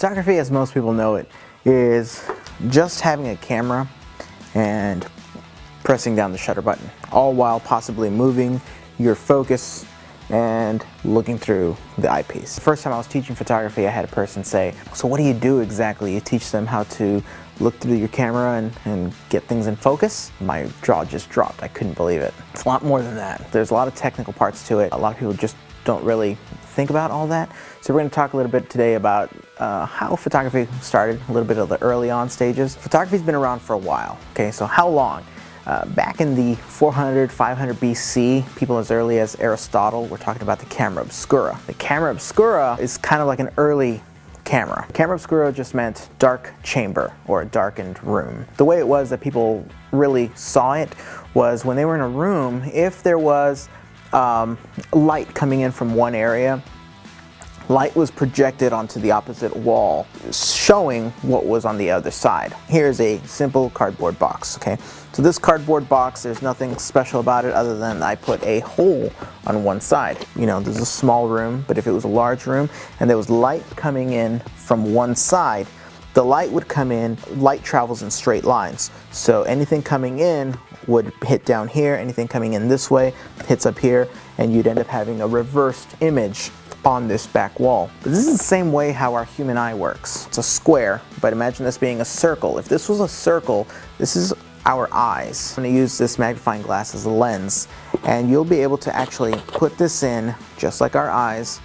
Photography, as most people know it, is just having a camera and pressing down the shutter button, all while possibly moving your focus and looking through the eyepiece. The first time I was teaching photography, I had a person say, "So what do you do exactly?" You teach them how to look through your camera and get things in focus? My jaw just dropped. I couldn't believe it. It's a lot more than that. There's a lot of technical parts to it. A lot of people just don't really think about all that. So we're going to talk a little bit today about how photography started, a little bit of the early on stages. Photography's been around for a while, okay? So how long? Back in the 400, 500 BC, people as early as Aristotle were talking about the camera obscura. The camera obscura is kind of like an early camera. Camera obscura just meant dark chamber or a darkened room. The way it was that people really saw it was when they were in a room, if there was light coming in from one area, light was projected onto the opposite wall, showing what was on the other side. Here's a simple cardboard box, okay? So this cardboard box, there's nothing special about it other than I put a hole on one side. You know, this is a small room, but if it was a large room and there was light coming in from one side, the light would come in, light travels in straight lines. So anything coming in would hit down here, anything coming in this way hits up here, and you'd end up having a reversed image on this back wall. But this is the same way how our human eye works. It's a square, but imagine this being a circle. If this was a circle, this is our eyes. I'm going to use this magnifying glass as a lens, and you'll be able to actually put this in just like our eyes,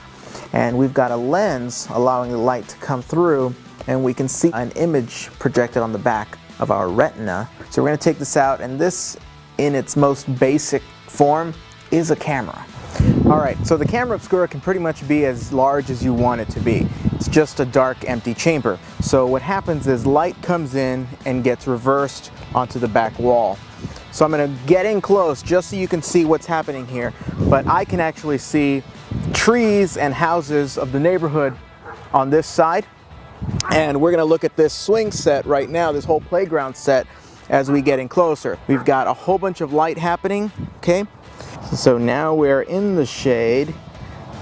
and we've got a lens allowing the light to come through, and we can see an image projected on the back of our retina. So we're going to take this out, and this in its most basic form is a camera. Alright, so the camera obscura can pretty much be as large as you want it to be. It's just a dark, empty chamber. So what happens is light comes in and gets reversed onto the back wall. So I'm going to get in close just so you can see what's happening here, but I can actually see trees and houses of the neighborhood on this side. And we're going to look at this swing set right now, this whole playground set, as we get in closer. We've got a whole bunch of light happening, okay? So now we're in the shade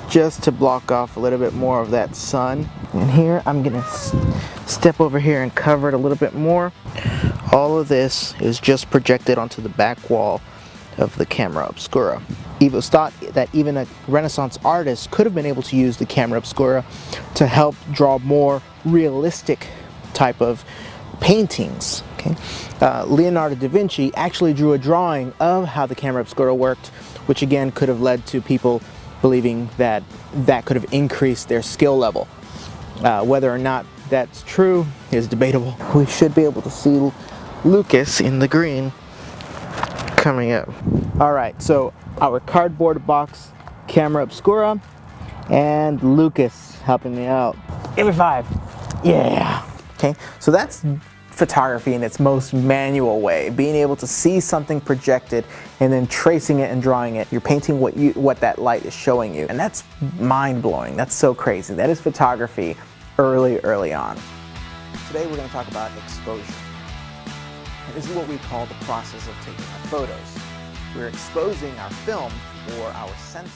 just to block off a little bit more of that sun. And here I'm going to step over here and cover it a little bit more. All of this is just projected onto the back wall of the camera obscura. It was thought that even a Renaissance artist could have been able to use the camera obscura to help draw more realistic type of paintings. Okay? Leonardo da Vinci actually drew a drawing of how the camera obscura worked, which again could have led to people believing that that could have increased their skill level. Whether or not that's true is debatable. We should be able to see Lucas in the green coming up. Alright, so our cardboard box, camera obscura, and Lucas helping me out. Give me 5. Yeah. Okay, so that's photography in its most manual way, being able to see something projected and then tracing it and drawing it. You're painting what that light is showing you, and that's mind-blowing. That's so crazy. That is photography early on. Today we're going to talk about exposure. And this is what we call the process of taking our photos. We're exposing our film or our sensor